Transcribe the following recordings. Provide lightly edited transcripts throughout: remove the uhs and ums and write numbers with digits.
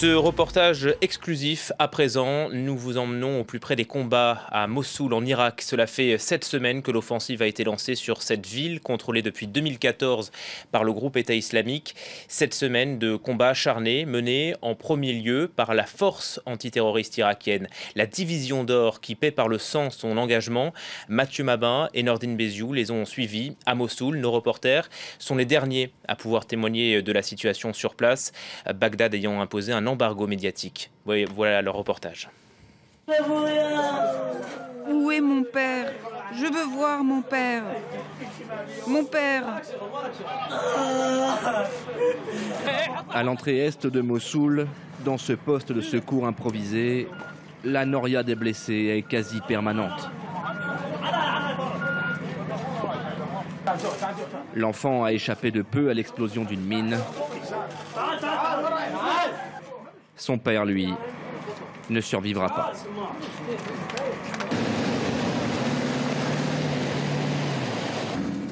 Ce reportage exclusif à présent, nous vous emmenons au plus près des combats à Mossoul en Irak. Cela fait 7 semaines que l'offensive a été lancée sur cette ville, contrôlée depuis 2014 par le groupe État islamique. 7 semaines de combats acharnés menés en premier lieu par la force antiterroriste irakienne, la division d'or qui paie par le sang son engagement. Mathieu Mabin et Nordine Béziou les ont suivis à Mossoul. Nos reporters sont les derniers à pouvoir témoigner de la situation sur place, Bagdad ayant imposé un embargo médiatique. Voilà leur reportage. Où est mon père? Je veux voir mon père. Mon père. À l'entrée est de Mossoul, dans ce poste de secours improvisé, la noria des blessés est quasi permanente. L'enfant a échappé de peu à l'explosion d'une mine. Son père, lui, ne survivra pas.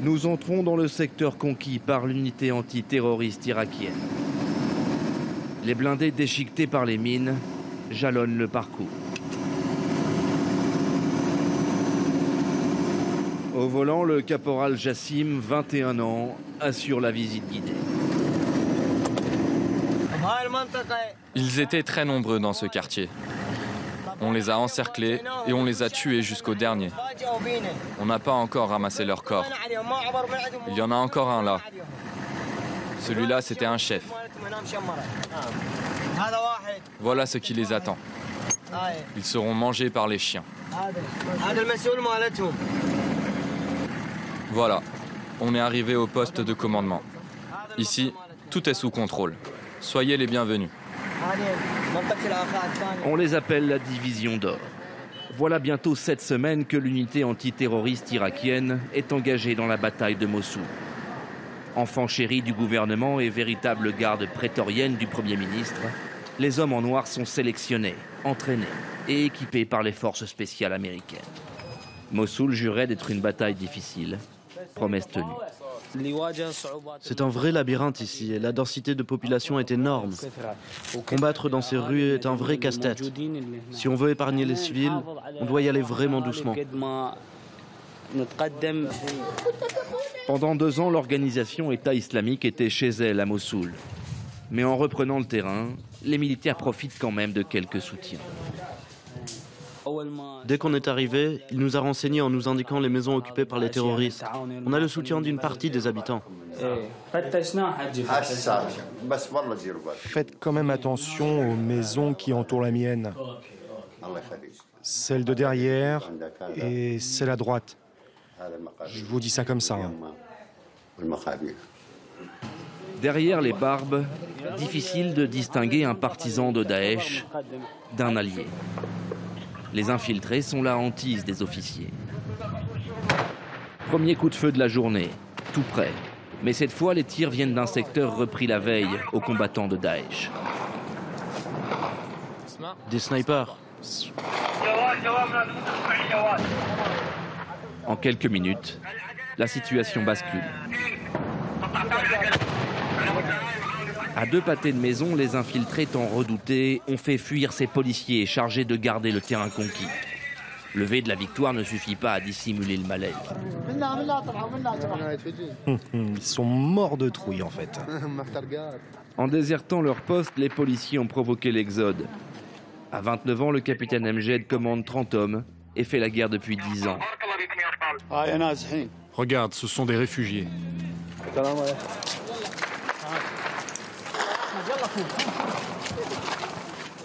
Nous entrons dans le secteur conquis par l'unité antiterroriste irakienne. Les blindés déchiquetés par les mines jalonnent le parcours. Au volant, le caporal Jassim, 21 ans, assure la visite guidée. Ils étaient très nombreux dans ce quartier. On les a encerclés et on les a tués jusqu'au dernier. On n'a pas encore ramassé leur corps. Il y en a encore un là. Celui-là, c'était un chef. Voilà ce qui les attend. Ils seront mangés par les chiens. Voilà, on est arrivé au poste de commandement. Ici, tout est sous contrôle. Soyez les bienvenus. On les appelle la division d'or. Voilà bientôt 7 semaines que l'unité antiterroriste irakienne est engagée dans la bataille de Mossoul. Enfants chéris du gouvernement et véritable garde prétorienne du Premier ministre, les hommes en noir sont sélectionnés, entraînés et équipés par les forces spéciales américaines. Mossoul jurait d'être une bataille difficile, promesse tenue. C'est un vrai labyrinthe ici et la densité de population est énorme. Combattre dans ces rues est un vrai casse-tête. Si on veut épargner les civils, on doit y aller vraiment doucement. Pendant 2 ans, l'organisation État islamique était chez elle à Mossoul. Mais en reprenant le terrain, les militaires profitent quand même de quelques soutiens. Dès qu'on est arrivé, il nous a renseignés en nous indiquant les maisons occupées par les terroristes. On a le soutien d'une partie des habitants. Faites quand même attention aux maisons qui entourent la mienne. Celle de derrière et celle à droite. Je vous dis ça comme ça. Derrière les barbes, difficile de distinguer un partisan de Daesh d'un allié. Les infiltrés sont la hantise des officiers. Premier coup de feu de la journée, tout près. Mais cette fois, les tirs viennent d'un secteur repris la veille aux combattants de Daesh. Des snipers. En quelques minutes, la situation bascule. À 2 pâtés de maison, les infiltrés tant redoutés ont fait fuir ces policiers chargés de garder le terrain conquis. Lever de la victoire ne suffit pas à dissimuler le malaise. Ils sont morts de trouille en fait. En désertant leur poste, les policiers ont provoqué l'exode. À 29 ans, le capitaine Amjed commande 30 hommes et fait la guerre depuis 10 ans. Regarde, ce sont des réfugiés.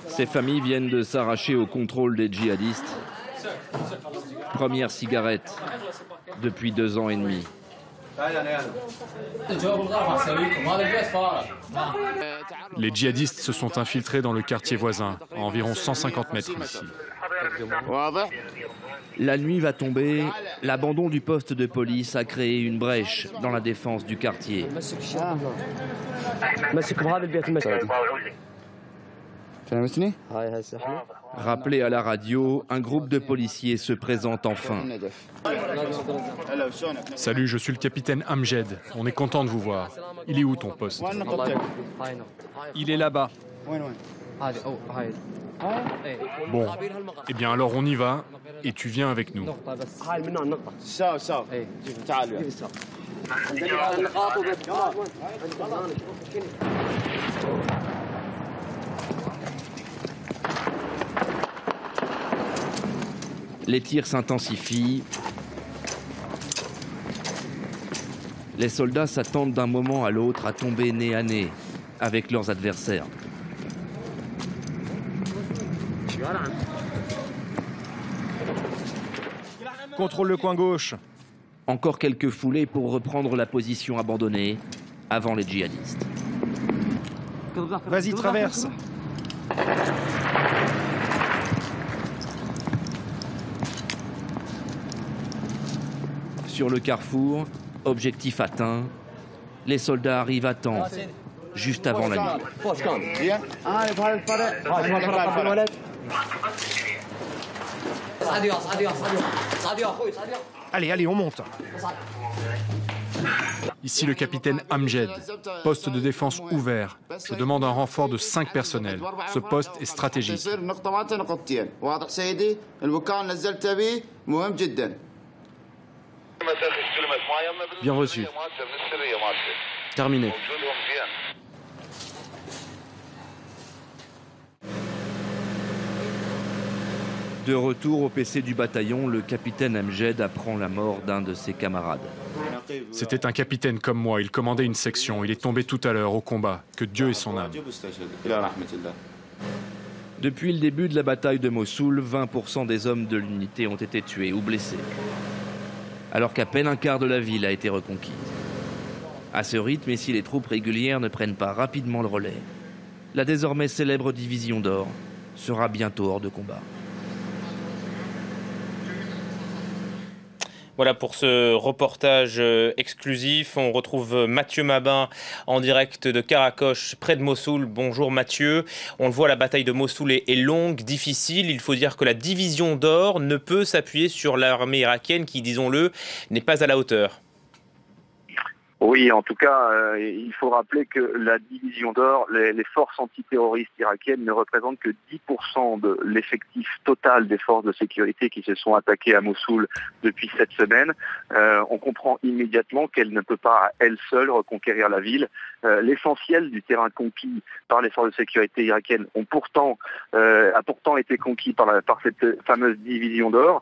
Ces familles viennent de s'arracher au contrôle des djihadistes. Première cigarette depuis 2 ans et demi. Les djihadistes se sont infiltrés dans le quartier voisin, à environ 150 mètres d'ici. La nuit va tomber, l'abandon du poste de police a créé une brèche dans la défense du quartier. Rappelé à la radio, un groupe de policiers se présente enfin. Salut, je suis le capitaine Amjed. On est content de vous voir. Il est où ton poste? Il est là-bas. Bon, eh bien alors on y va, et tu viens avec nous. Les tirs s'intensifient. Les soldats s'attendent d'un moment à l'autre à tomber nez à nez avec leurs adversaires. Contrôle le coin gauche. Encore quelques foulées pour reprendre la position abandonnée avant les djihadistes. Vas-y, traverse. Sur le carrefour, objectif atteint, les soldats arrivent à temps, juste avant la nuit. Allez, on monte. Ici le capitaine Amjed, poste de défense ouvert. Je demande un renfort de 5 personnels. Ce poste est stratégique. Bien reçu. Terminé. De retour au PC du bataillon, le capitaine Amjed apprend la mort d'un de ses camarades. C'était un capitaine comme moi, il commandait une section. Il est tombé tout à l'heure au combat. Que Dieu ait son âme. Depuis le début de la bataille de Mossoul, 20% des hommes de l'unité ont été tués ou blessés, alors qu'à peine un quart de la ville a été reconquise. À ce rythme, et si les troupes régulières ne prennent pas rapidement le relais, la désormais célèbre division d'or sera bientôt hors de combat. Voilà pour ce reportage exclusif. On retrouve Mathieu Mabin en direct de Karakoche, près de Mossoul. Bonjour Mathieu. On le voit, la bataille de Mossoul est longue, difficile. Il faut dire que la division d'or ne peut s'appuyer sur l'armée irakienne qui, disons-le, n'est pas à la hauteur. Oui, en tout cas, il faut rappeler que la division d'or, les forces antiterroristes irakiennes ne représentent que 10% de l'effectif total des forces de sécurité qui se sont attaquées à Mossoul depuis cette semaine. On comprend immédiatement qu'elle ne peut pas à elle seule reconquérir la ville. L'essentiel du terrain conquis par les forces de sécurité irakiennes a pourtant été conquis par cette fameuse division d'or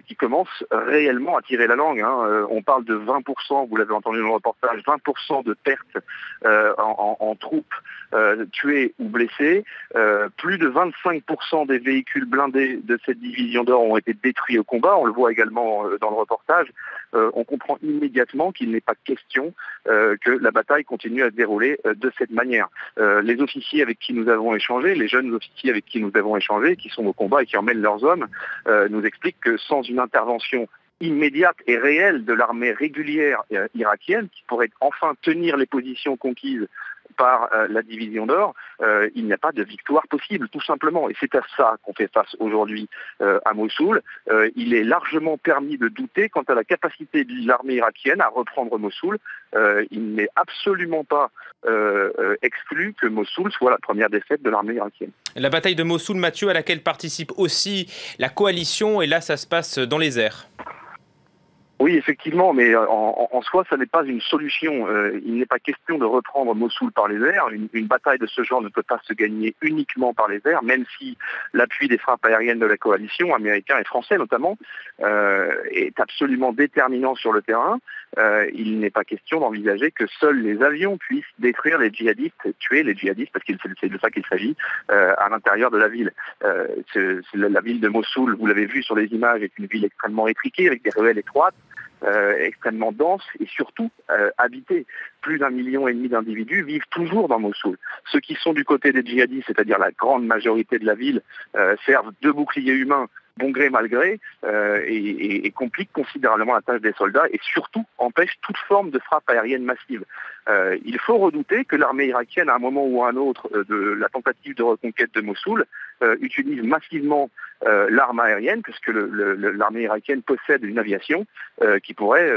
qui commence réellement à tirer la langue. On parle de 20%, vous l'avez entendu dans le reportage, 20% de pertes en troupes tuées ou blessées. Plus de 25% des véhicules blindés de cette division d'or ont été détruits au combat. On le voit également dans le reportage. On comprend immédiatement qu'il n'est pas question que la bataille continue à se dérouler de cette manière. Les officiers avec qui nous avons échangé, les jeunes officiers avec qui nous avons échangé, qui sont au combat et qui emmènent leurs hommes, nous expliquent que sans une intervention immédiate et réelle de l'armée régulière irakienne, qui pourrait enfin tenir les positions conquises par la division d'or, il n'y a pas de victoire possible, tout simplement. Et c'est à ça qu'on fait face aujourd'hui à Mossoul. Il est largement permis de douter quant à la capacité de l'armée irakienne à reprendre Mossoul. Il n'est absolument pas exclu que Mossoul soit la première défaite de l'armée irakienne. La bataille de Mossoul, Mathieu, à laquelle participe aussi la coalition, et là ça se passe dans les airs. Oui, effectivement, mais en soi, ça n'est pas une solution. Il n'est pas question de reprendre Mossoul par les airs. Une bataille de ce genre ne peut pas se gagner uniquement par les airs, même si l'appui des frappes aériennes de la coalition, américains et français notamment, est absolument déterminant sur le terrain. Il n'est pas question d'envisager que seuls les avions puissent détruire les djihadistes, tuer les djihadistes, parce que c'est de ça qu'il s'agit, à l'intérieur de la ville. La ville de Mossoul, vous l'avez vu sur les images, est une ville extrêmement étriquée, avec des ruelles étroites, extrêmement dense et surtout habitée. Plus d'1,5 million d'individus vivent toujours dans Mossoul. Ceux qui sont du côté des djihadistes, c'est-à-dire la grande majorité de la ville, servent de boucliers humains bon gré mal gré et compliquent considérablement la tâche des soldats et surtout empêchent toute forme de frappe aérienne massive. Il faut redouter que l'armée irakienne, à un moment ou à un autre de la tentative de reconquête de Mossoul, utilise massivement l'arme aérienne, puisque l'armée irakienne possède une aviation qui pourrait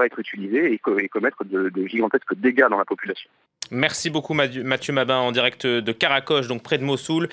être utilisée et commettre de gigantesques dégâts dans la population. Merci beaucoup Mathieu Mabin en direct de Karakoche, donc près de Mossoul.